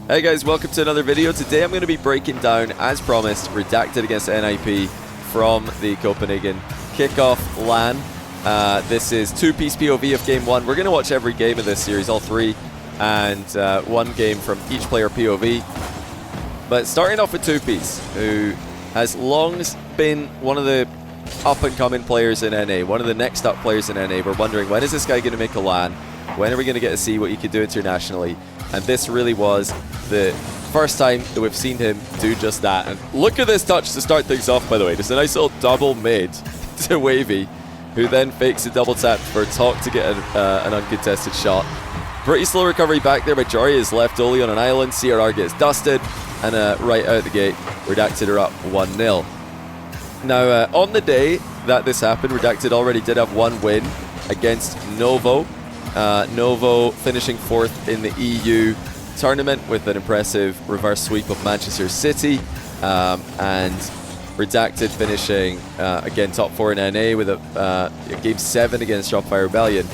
Hey guys, welcome to another video. Today I'm going to be breaking down, as promised, Redacted against NIP from the Copenhagen kickoff LAN. This is two-piece POV of Game 1. We're going to watch every game of this series, all three, and one game from each player POV. But starting off with two-piece, who has long been one of the up-and-coming players in NA, one of the next-up players in NA. We're wondering, when is this guy going to make a LAN? When are we going to get to see what he could do internationally? And this really was the first time that we've seen him do just that. And look at this touch to start things off, by the way. Just a nice little double mid to Wavy, who then fakes a double tap for Talk to get an uncontested shot. Pretty slow recovery back there by Jory, is left Oli on an island. CRR gets dusted, and right out the gate, Redacted are up 1-0. Now, on the day that this happened, Redacted already did have one win against Novo. Novo finishing 4th in the EU tournament with an impressive reverse sweep of Manchester City, and Redacted finishing again top 4 in NA with a Game 7 against Shopify Rebellion,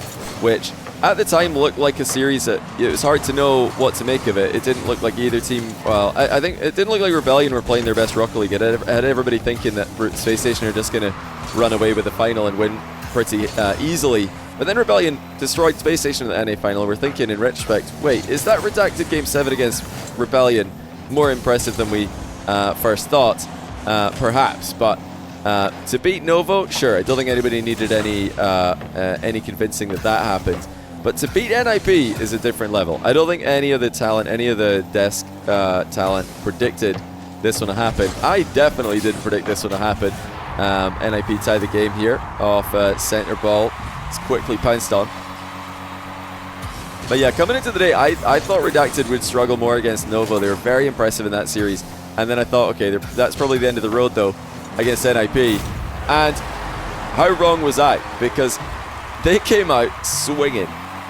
which at the time looked like a series that it was hard to know what to make of it. It didn't look like either team, well, I think it didn't look like Rebellion were playing their best Rocket League. It had everybody thinking that Space Station are just going to run away with the final and win pretty easily. But then Rebellion destroyed Space Station in the NA final. We're thinking in retrospect, wait, is that Redacted Game 7 against Rebellion more impressive than we first thought? Perhaps, but to beat Novo, sure, I don't think anybody needed any convincing that happened. But to beat NIP is a different level. I don't think any of the talent, any of the desk talent predicted this one to happen. I definitely didn't predict this one to happen. NIP tie the game here off center ball. It's quickly pounced on. But yeah, coming into the day, I thought Redacted would struggle more against Novo. They were very impressive in that series. And then I thought, okay, that's probably the end of the road, though, against NIP. And how wrong was I? Because they came out swinging.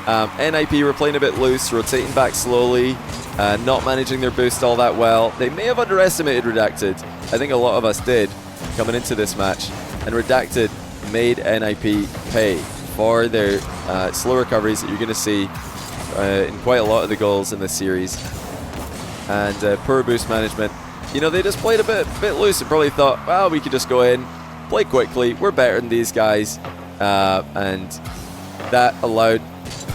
NIP were playing a bit loose, rotating back slowly, not managing their boost all that well. They may have underestimated Redacted. I think a lot of us did coming into this match. And Redacted made NIP pay for their slow recoveries that you're going to see in quite a lot of the goals in this series. And poor boost management. You know, they just played a bit loose and probably thought, well, we could just go in, play quickly, we're better than these guys. And that allowed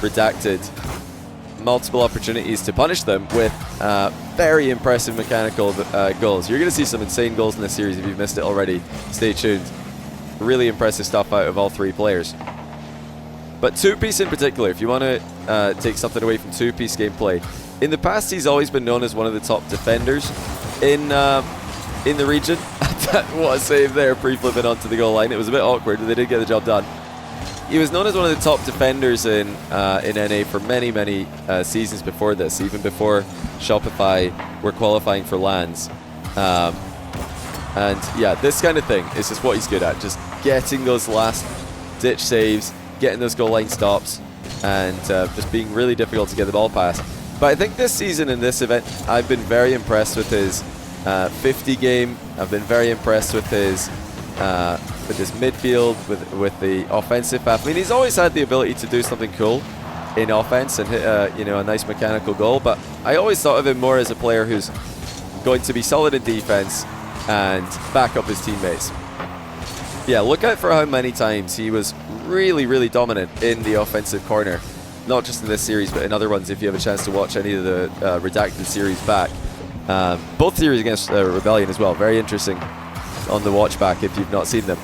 Redacted multiple opportunities to punish them with very impressive mechanical goals. You're going to see some insane goals in this series. If you've missed it already, stay tuned. Really impressive stuff out of all three players. But two-piece in particular, if you want to take something away from two-piece gameplay, in the past he's always been known as one of the top defenders in the region. What a save there, pre-flipping onto the goal line. It was a bit awkward, but they did get the job done. He was known as one of the top defenders in NA for many seasons before this, even before Shopify were qualifying for LANs. And yeah, this kind of thing is just what he's good at, just getting those last ditch saves, getting those goal line stops, and just being really difficult to get the ball past. But I think this season in this event, I've been very impressed with his 50 game. I've been very impressed with his midfield, with the offensive path. I mean, he's always had the ability to do something cool in offense and hit a nice mechanical goal, but I always thought of him more as a player who's going to be solid in defense and back up his teammates. Yeah, look out for how many times he was really dominant in the offensive corner. Not just in this series, but in other ones if you have a chance to watch any of the Redacted series back. Both series against Rebellion as well. Very interesting on the watch back if you've not seen them.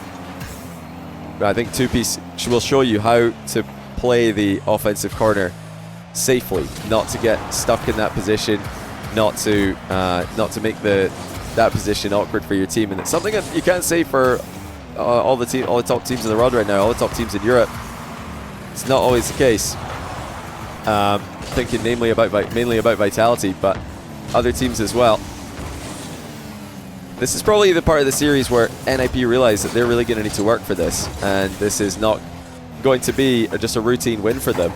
I think two-piece will show you how to play the offensive corner safely, not to get stuck in that position, not to make that position awkward for your team. And it's something that you can't say for all the top teams in the world right now, all the top teams in Europe. It's not always the case. Thinking mainly about Vitality, but other teams as well. This is probably the part of the series where NIP realize that they're really going to need to work for this, and this is not going to be just a routine win for them.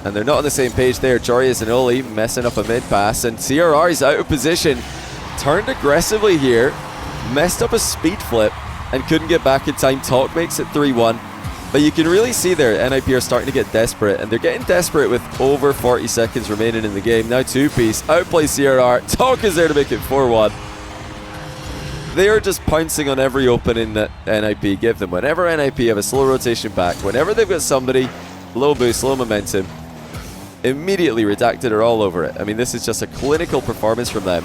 And they're not on the same page there. Jorius and Oli messing up a mid pass, and CRR is out of position. Turned aggressively here, messed up a speed flip, and couldn't get back in time. Talk makes it 3-1. But you can really see there, NIP are starting to get desperate, and they're getting desperate with over 40 seconds remaining in the game. Now 2-piece, outplays CRR, Talk is there to make it 4-1. They are just pouncing on every opening that NIP give them. Whenever NIP have a slow rotation back, whenever they've got somebody, low boost, low momentum, immediately Redacted are all over it. I mean, this is just a clinical performance from them,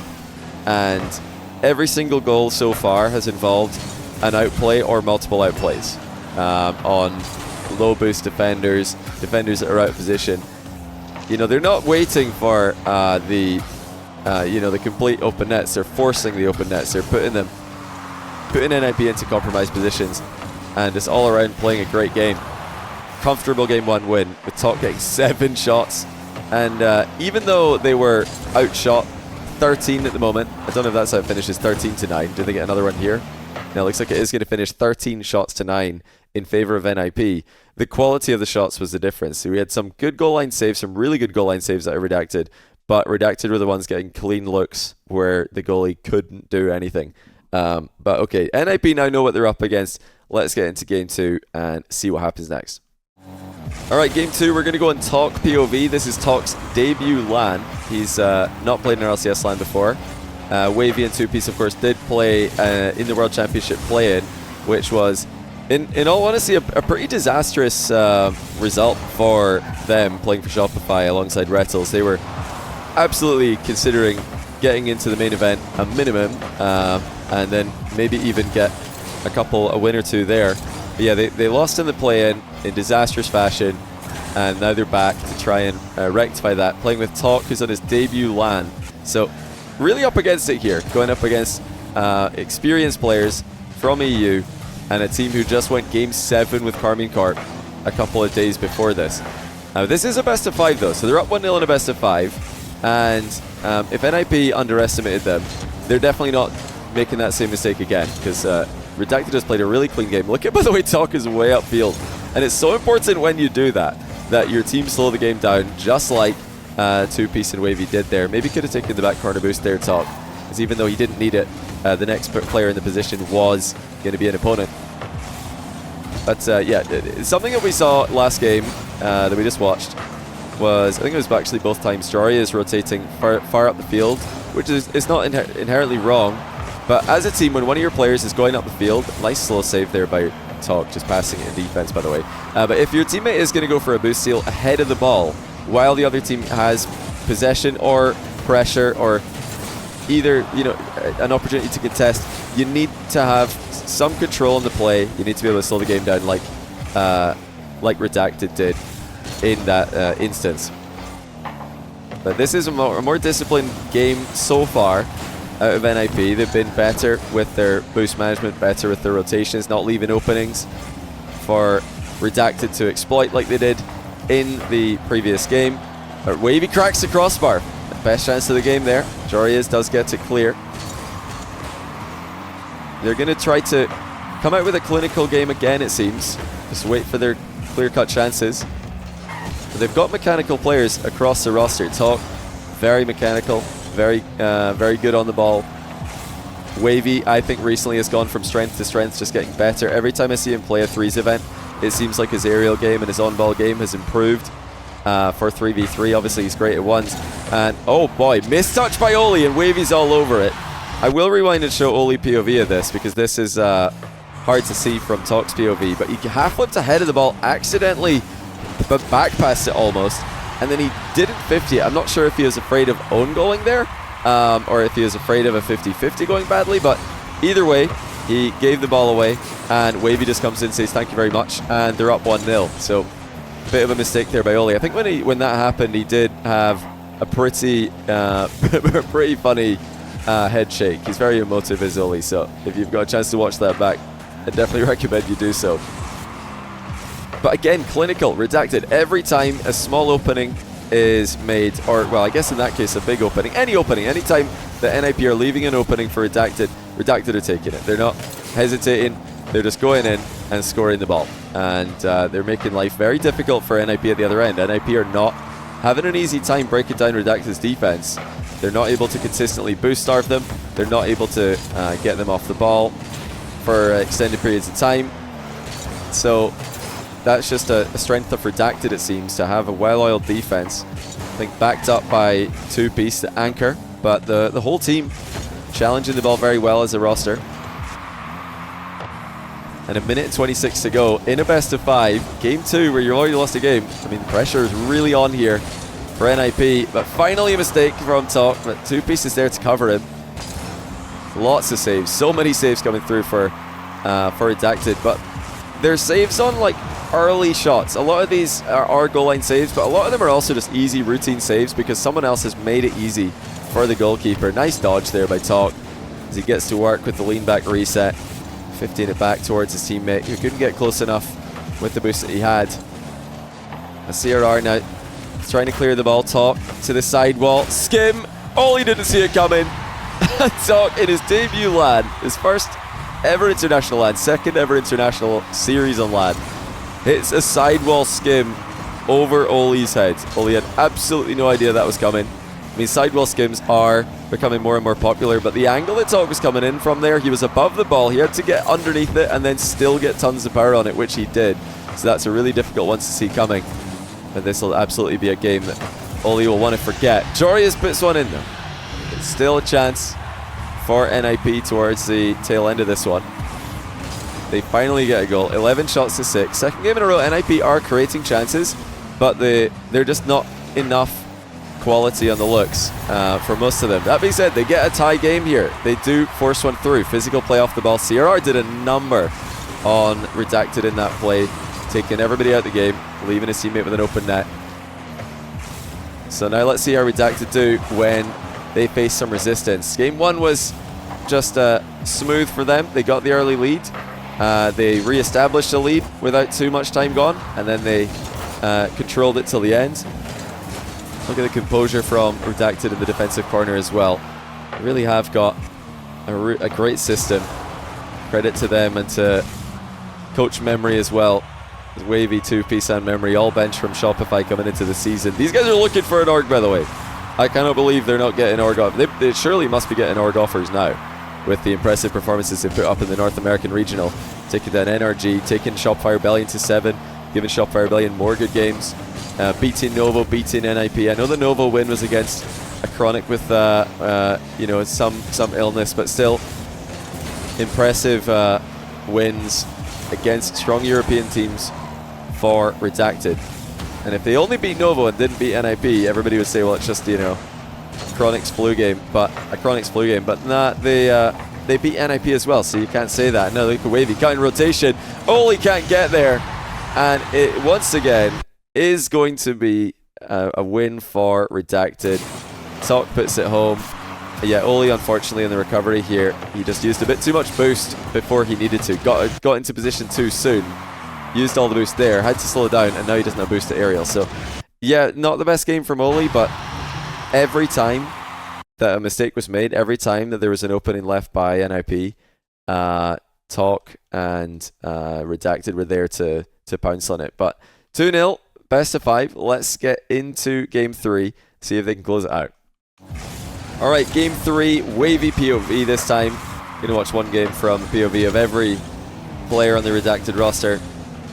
and every single goal so far has involved an outplay or multiple outplays on low boost defenders that are out of position. You know, they're not waiting for the complete open nets. They're forcing the open nets. They're putting NIP into compromised positions, and it's all around playing a great game. Comfortable game 1 win with Talk getting 7 shots, and even though they were outshot 13 at the moment, I don't know if that's how it finishes, 13-9. Do they get another one here? No, it looks like it is going to finish 13 shots to 9 in favor of NIP. The quality of the shots was the difference. So we had some good goal line saves, some really good goal line saves that are Redacted, but Redacted were the ones getting clean looks where the goalie couldn't do anything. But okay, NIP now know what they're up against. Let's get into game 2 and see what happens next. Alright, game 2, we're going to go on Talk POV. This is Talk's debut LAN. He's not played in an LCS LAN before. Wavy and 2-piece, of course, did play in the World Championship play-in, which was, in all honesty, a pretty disastrous result for them playing for Shopify alongside Rettles. They were absolutely considering getting into the main event a minimum, and then maybe even get a win or two there. But yeah, they lost in the play-in in disastrous fashion, and now they're back to try and rectify that, playing with Talk, who's on his debut LAN. So really up against it here, going up against experienced players from EU and a team who just went game 7 with Karmine Corp a couple of days before this. This is a best of 5 though, so they're up 1-0 in a best of 5, and if NIP underestimated them, they're definitely not making that same mistake again, because Redacted has played a really clean game. Look at, by the way, Talk is way upfield, and it's so important when you do that your team slow the game down, just like 2-piece and Wavy did there. Maybe could have taken the back corner boost there, Talk, because even though he didn't need it, the next player in the position was going to be an opponent. But yeah, something that we saw last game that we just watched was, I think it was actually both times, Jory is rotating far up the field, which is not inherently wrong. But as a team, when one of your players is going up the field, nice slow save there by Talk, just passing it in defense, by the way. But if your teammate is going to go for a boost steal ahead of the ball, while the other team has possession or pressure or either, an opportunity to contest, you need to have some control in the play. You need to be able to slow the game down like Redacted did in that instance. But this is a more disciplined game so far out of NIP. They've been better with their boost management, better with their rotations, not leaving openings for Redacted to exploit like they did in the previous game. But Wavy cracks the crossbar. Best chance of the game there. Jorias does get it clear. They're going to try to come out with a clinical game again, it seems. Just wait for their clear-cut chances. But they've got mechanical players across the roster. Talk, very mechanical, very good on the ball. Wavy, I think, recently has gone from strength to strength, just getting better. Every time I see him play a threes event, it seems like his aerial game and his on-ball game has improved. For 3v3, obviously he's great at ones. And oh boy, mistouch by Oli, and Wavy's all over it. I will rewind and show Oli POV of this, because this is hard to see from Talk's POV. But he half flipped ahead of the ball, accidentally back passed it almost, and then he didn't 50 it. I'm not sure if he was afraid of own goaling there, or if he was afraid of a 50-50 going badly, but either way, he gave the ball away, and Wavy just comes in and says thank you very much, and they're up 1-0. So bit of a mistake there by Oli. I think when that happened, he did have a pretty pretty funny head shake. He's very emotive, as Oli, so if you've got a chance to watch that back, I definitely recommend you do so. But again, clinical, Redacted. Every time a small opening is made, or well, I guess in that case a big opening, any time that NIP are leaving an opening for Redacted are taking it. They're not hesitating, they're just going in and scoring the ball. And they're making life very difficult for NIP at the other end. NIP are not having an easy time breaking down Redacted's defense. They're not able to consistently boost starve them. They're not able to get them off the ball for extended periods of time. So that's just a strength of Redacted, it seems, to have a well-oiled defense. I think backed up by two-piece, the anchor, but the whole team challenging the ball very well as a roster. And 1:26 to go in a best of 5. Game 2, where you already lost a game. I mean, the pressure is really on here for NIP, but finally a mistake from Talk, but two pieces there to cover him. Lots of saves, so many saves coming through for Redacted, but their saves on like early shots. A lot of these are goal line saves, but a lot of them are also just easy routine saves because someone else has made it easy for the goalkeeper. Nice dodge there by Talk as he gets to work with the lean back reset. 15 it back towards his teammate who couldn't get close enough with the boost that he had. A CRR now trying to clear the ball. Talk to the side wall. Skim. Oh, he didn't see it coming. Talk in his debut LAN, his first ever international LAN, second ever international series on LAN, hits a sidewall skim over Oli's head. Oli had absolutely no idea that was coming. I mean, sidewall skims are becoming more and more popular, but the angle that Talk was coming in from there, he was above the ball. He had to get underneath it and then still get tons of power on it, which he did. So that's a really difficult one to see coming. And this will absolutely be a game that Oli will want to forget. Jorius puts one in though. It's still a chance for NIP towards the tail end of this one. They finally get a goal. 11 shots to 6. Second game in a row, NIP are creating chances, but they're just not enough quality on the looks for most of them. That being said, they get a tie game here. They do force one through. Physical play off the ball. CRR did a number on Redacted in that play, taking everybody out of the game, leaving his teammate with an open net. So now let's see how Redacted do when they face some resistance. Game 1 was just smooth for them. They got the early lead. They re-established the lead without too much time gone, and then they controlled it till the end. Look at the composure from Redacted in the defensive corner as well. They really have got a great system. Credit to them and to Coach Memory as well. Wavy, two-piece and Memory, all bench from Shopify coming into the season. These guys are looking for an org, by the way. I cannot believe they're not getting org offers. They surely must be getting org offers now with the impressive performances they put up in the North American Regional. Taking down NRG, taking Shopify Rebellion to 7, giving Shopify Rebellion more good games. Beating Novo, beating NIP. I know the Novo win was against a Chronic with you know, some illness, but still impressive wins against strong European teams for Redacted. And if they only beat Novo and didn't beat NIP, everybody would say, well, it's just, you know, Chronic's flu game, but nah, they beat NIP as well, so you can't say that. No, look at Wavy cutting rotation. Oli can't get there, and it once again is going to be a win for Redacted. Talk puts it home. Yeah, Oli, unfortunately, in the recovery here, he just used a bit too much boost before he needed to. Got into position too soon. Used all the boost there, had to slow down, and now he doesn't have boost to aerial. So, yeah, not the best game from Oli, but every time that a mistake was made, every time that there was an opening left by NIP, Talk and Redacted were there to pounce on it. But 2-0, best of 5. Let's get into game 3, see if they can close it out. All right, game 3, Wavy POV this time. Gonna watch one game from the POV of every player on the Redacted roster.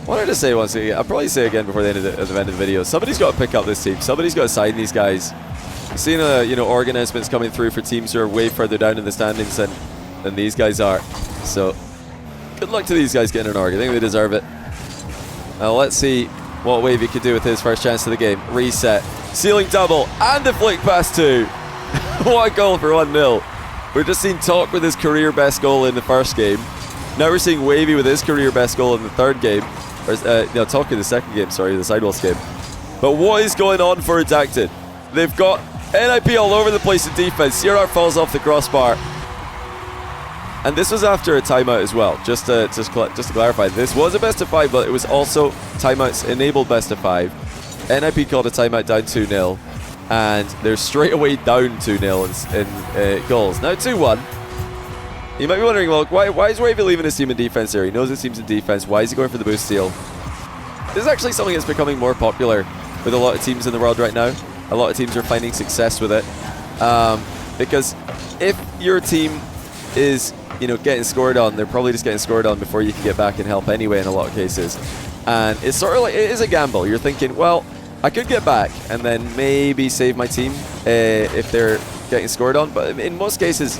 Wanted to say once again, I'll probably say again before the end of the video, somebody's got to pick up this team. Somebody's got to sign these guys. I've seen you know, org announcements coming through for teams who are way further down in the standings than these guys are. So good luck to these guys getting an org. I think they deserve it. Now let's see what Wavy could do with his first chance of the game. Reset, ceiling double, and the flick pass 2. What a goal for 1-0. We've just seen Talk with his career best goal in the first game. Now we're seeing Wavy with his career best goal in the third game. Or, no, Talk in the second game, sorry, the sidewall game. But what is going on for Redacted? They've got NIP all over the place in defense. CRR falls off the crossbar. And this was after a timeout as well. Just to clarify, this was a best of 5, but it was also timeouts enabled best of 5. NIP called a timeout down 2-0. And they're straight away down 2-0 in goals. Now 2-1. You might be wondering, well, why is Wavy leaving his team in defense here? He knows his team's in defense. Why is he going for the boost steal? This is actually something that's becoming more popular with a lot of teams in the world right now. A lot of teams are finding success with it. Because if your team is, you know, getting scored on, they're probably just getting scored on before you can get back and help anyway in a lot of cases. And it's sort of like, it is a gamble. You're thinking, well, I could get back and then maybe save my team if they're getting scored on. But in most cases,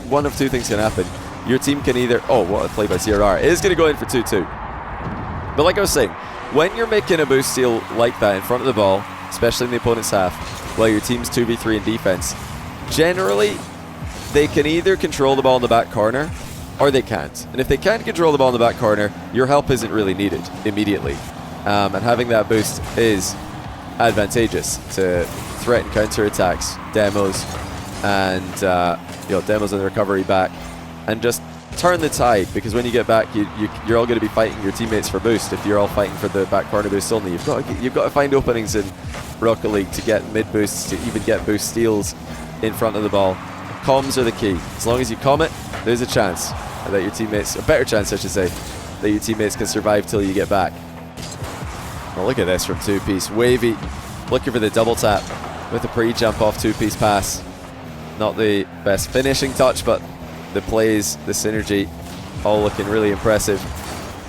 one of two things can happen. Your team can either, oh, what a play by CRR. It is going to go in for 2-2. But like I was saying, when you're making a boost steal like that in front of the ball, especially in the opponent's half, while your team's 2v3 in defense, generally, they can either control the ball in the back corner or they can't. And if they can't control the ball in the back corner, your help isn't really needed immediately. And having that boost is advantageous to threaten counter-attacks, demos, and demos on the recovery back, and just turn the tide, because when you get back, you're all going to be fighting your teammates for boost. If you're all fighting for the back corner boost only, you've got to find openings in Rocket League to get mid boosts, to even get boost steals in front of the ball. Comms are the key. As long as you comm it, there's a chance that your teammates, a better chance I should say, that your teammates can survive till you get back. Well, look at this from 2-piece. Wavy looking for the double tap with a pre-jump off 2-piece pass. Not the best finishing touch, but the plays, the synergy, all looking really impressive.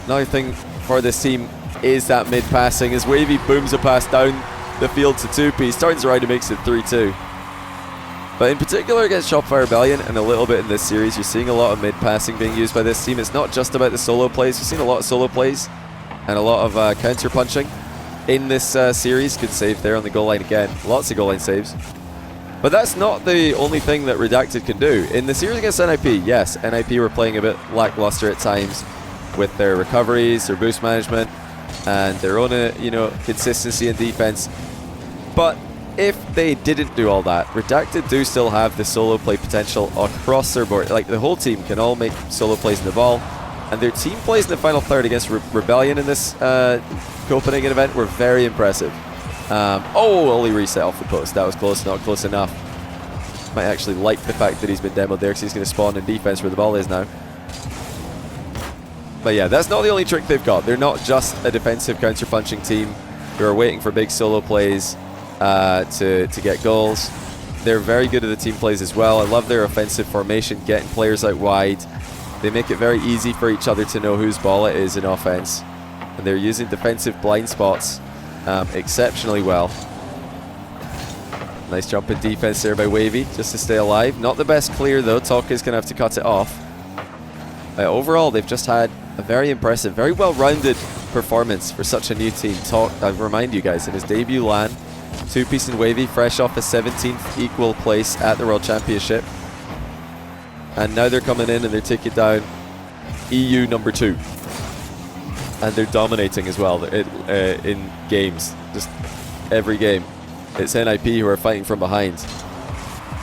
Another thing for this team is that mid-passing, as Wavy booms a pass down the field to 2-piece, turns around and makes it 3-2. But in particular against Shopify Rebellion, and a little bit in this series, you're seeing a lot of mid-passing being used by this team. It's not just about the solo plays. You've seen a lot of solo plays and a lot of counter-punching in this series. Good save there on the goal line again. Lots of goal line saves. But that's not the only thing that Redacted can do. In the series against NIP, yes, NIP were playing a bit lackluster at times with their recoveries, their boost management, and their own consistency in defense. But if they didn't do all that, Redacted do still have the solo play potential across their board. Like, the whole team can all make solo plays in the ball, and their team plays in the final third against Rebellion in this Copenhagen event were very impressive. Only reset off the post. That was close, not close enough. Might actually like the fact that he's been demoed there, because he's going to spawn in defense where the ball is now. But yeah, that's not the only trick they've got. They're not just a defensive counter-punching team who are waiting for big solo plays to get goals. They're very good at the team plays as well. I love their offensive formation, getting players out wide. They make it very easy for each other to know whose ball it is in offense. And they're using defensive blind spots exceptionally well. Nice jump in defense there by Wavy, just to stay alive. Not the best clear though. Tokka's going to have to cut it off. Overall, they've just had a very impressive, very well-rounded performance for such a new team. I remind you guys, in his debut LAN, 2-piece and Wavy, fresh off a 17th equal place at the World Championship. And now they're coming in and they're taking down EU number 2. And they're dominating as well in games, just every game. It's NIP who are fighting from behind.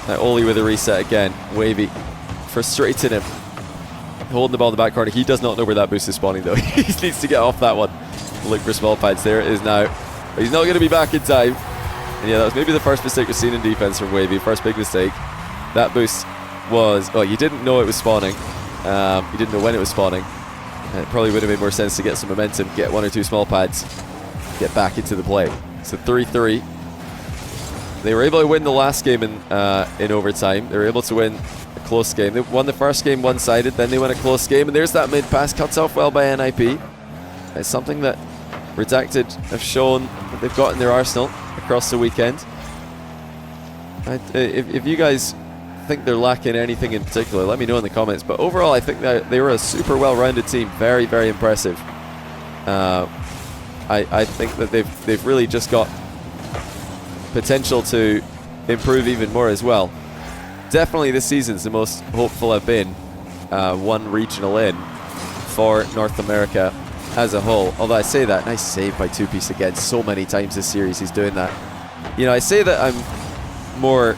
Now Oli with a reset again. Wavy frustrating him, holding the ball in the back corner. He does not know where that boost is spawning though. He needs to get off that one. Look for small pads. There it is now. But he's not going to be back in time. And yeah, that was maybe the first mistake we've seen in defense from Wavy. First big mistake. That boost was, you didn't know it was spawning. You didn't know when it was spawning. It probably would have made more sense to get some momentum, get 1 or 2 small pads, get back into the play. So 3-3. They were able to win the last game in overtime. They were able to win a close game. They won the first game one-sided, then they won a close game, and there's that mid-pass, cuts off well by NIP. It's something that Redacted have shown that they've got in their arsenal across the weekend. If you guys think they're lacking anything in particular, let me know in the comments. But overall, I think that they were a super well-rounded team. Very, very impressive. I think that they've really just got potential to improve even more as well. Definitely this season's the most hopeful I've been one regional in for North America as a whole. Although I say that, nice save by 2-piece again. So many times this series he's doing that. You know, I say that I'm more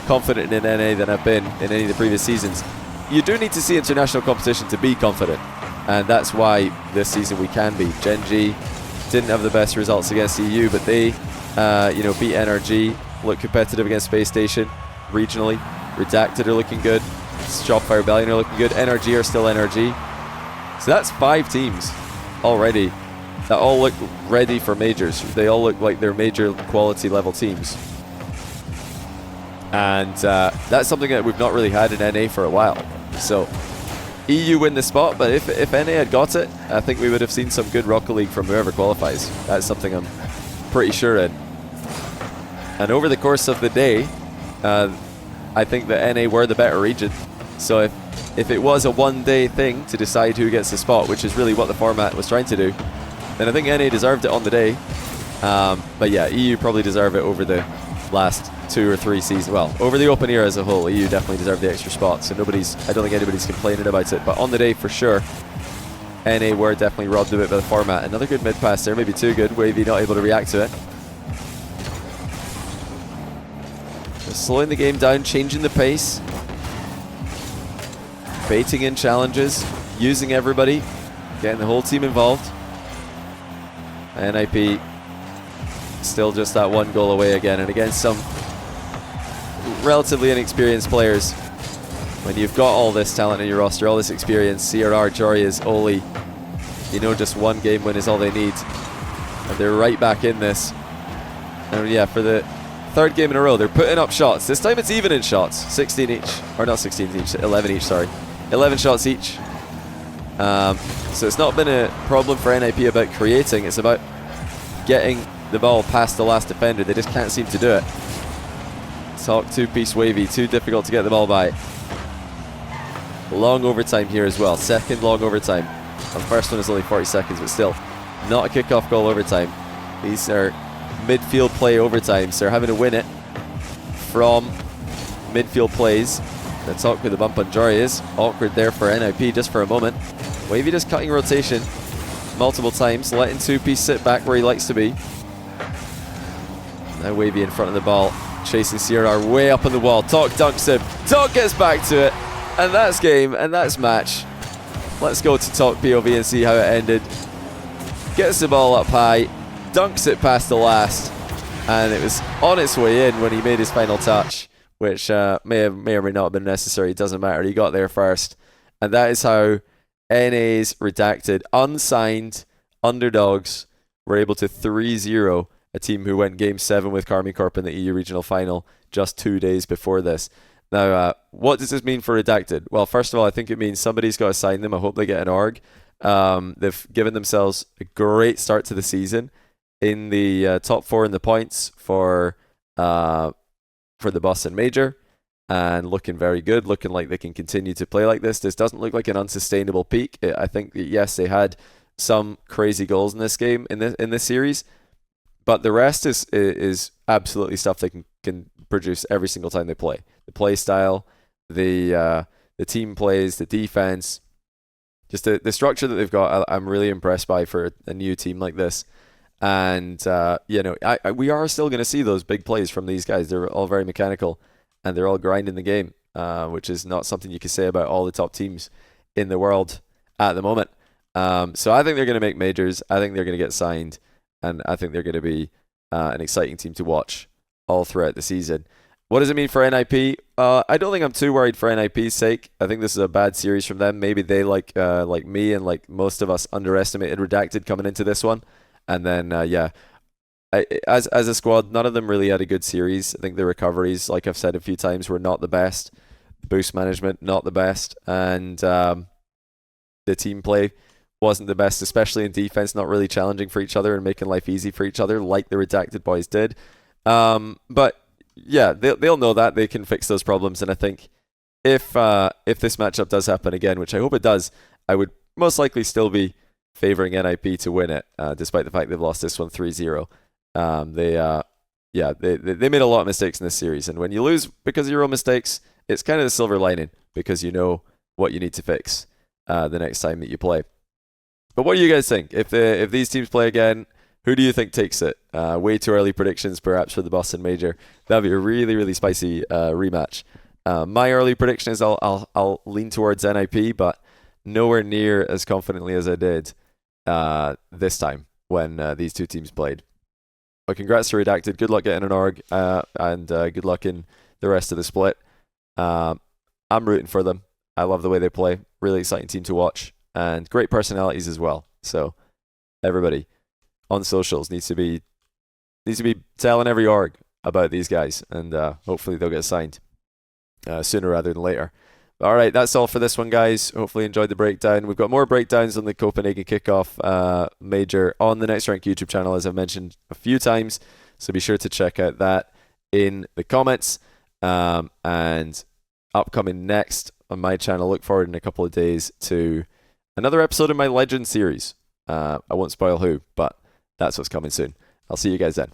confident in NA than I've been in any of the previous seasons. You do need to see international competition to be confident, and that's why this season we can be. Gen G didn't have the best results against EU, but they beat NRG, look competitive against Space Station regionally. Redacted are looking good. Shopify Rebellion are looking good. NRG are still NRG. So that's 5 teams already that all look ready for majors. They all look like they're major quality level teams. And that's something that we've not really had in NA for a while. So EU win the spot, but if NA had got it, I think we would have seen some good Rocket League from whoever qualifies. That's something I'm pretty sure in. And over the course of the day, I think that NA were the better region. So if it was a one-day thing to decide who gets the spot, which is really what the format was trying to do, then I think NA deserved it on the day. But yeah, EU probably deserve it over the last 2 or 3 seasons. Well, over the open era as a whole, EU definitely deserved the extra spot. So I don't think anybody's complaining about it. But on the day, for sure, NA were definitely robbed a bit by the format. Another good mid pass there, maybe too good. Wavy not able to react to it. Just slowing the game down, changing the pace, baiting in challenges, using everybody, getting the whole team involved. NIP still just that 1 goal away again, and against some relatively inexperienced players. When you've got all this talent in your roster, all this experience, CRR, Jorias, Oli, you know just 1 game win is all they need. And they're right back in this. And yeah, for the 3rd game in a row, they're putting up shots. This time it's even in shots. 16 each. Or not 16 each, 11 each, sorry. 11 shots each. So it's not been a problem for NIP about creating. It's about getting the ball past the last defender. They just can't seem to do it. Talk 2-piece Wavy. Too difficult to get the ball by. Long overtime here as well. 2nd long overtime. The first one is only 40 seconds, but still. Not a kickoff goal overtime. These are midfield play overtimes. They're having to win it from midfield plays. The talk with the bump on Jorias. Awkward there for NIP just for a moment. Wavy just cutting rotation multiple times, letting 2-piece sit back where he likes to be. Now Wavy in front of the ball, chasing CRR way up on the wall. Talk dunks him. Talk gets back to it. And that's game, and that's match. Let's go to Talk POV and see how it ended. Gets the ball up high, dunks it past the last, and it was on its way in when he made his final touch, which may or may not have been necessary. It doesn't matter. He got there first. And that is how NA's redacted, unsigned underdogs were able to 3-0 a team who went Game 7 with Karmine Corp in the EU Regional Final just 2 days before this. Now, what does this mean for redacted? Well, first of all, I think it means somebody's got to sign them. I hope they get an org. They've given themselves a great start to the season in the top 4 in the points for the Boston Major, and looking very good, looking like they can continue to play like this. This doesn't look like an unsustainable peak. I think that, yes, they had some crazy goals in this game, in this series, but the rest is absolutely stuff they can produce every single time they play. The play style, the team plays, the defense, just the structure that they've got. I'm really impressed by for a new team like this. And we are still going to see those big plays from these guys. They're all very mechanical, and they're all grinding the game, which is not something you can say about all the top teams in the world at the moment. So I think they're going to make majors. I think they're going to get signed, and I think they're going to be an exciting team to watch all throughout the season. What does it mean for NIP? I don't think I'm too worried for NIP's sake. I think this is a bad series from them. Maybe they, like me and like most of us, underestimated Redacted coming into this one. And then, as a squad, none of them really had a good series. I think the recoveries, like I've said a few times, were not the best. Boost management, not the best. And the team play wasn't the best, especially in defense, not really challenging for each other and making life easy for each other like the Redacted boys did. But yeah, they'll know that. They can fix those problems. And I think if this matchup does happen again, which I hope it does, I would most likely still be favoring NIP to win it, despite the fact they've lost this one 3-0. They made a lot of mistakes in this series, and when you lose because of your own mistakes, it's kind of the silver lining because you know what you need to fix the next time that you play. But what do you guys think? If these teams play again, who do you think takes it? Way too early predictions, perhaps, for the Boston Major. That'd be a really, really spicy rematch. My early prediction is I'll lean towards NIP, but nowhere near as confidently as I did this time when these two teams played. But congrats to Redacted. Good luck getting an org, and good luck in the rest of the split. I'm rooting for them. I love the way they play. Really exciting team to watch, and great personalities as well. So everybody on socials needs to be telling every org about these guys, and hopefully they'll get signed sooner rather than later. All right, that's all for this one, guys. Hopefully you enjoyed the breakdown. We've got more breakdowns on the Copenhagen Kickoff major on the Next Rank YouTube channel, as I've mentioned a few times. So be sure to check out that in the comments. And upcoming next on my channel, look forward in a couple of days to another episode of my Legend series. I won't spoil who, but that's what's coming soon. I'll see you guys then.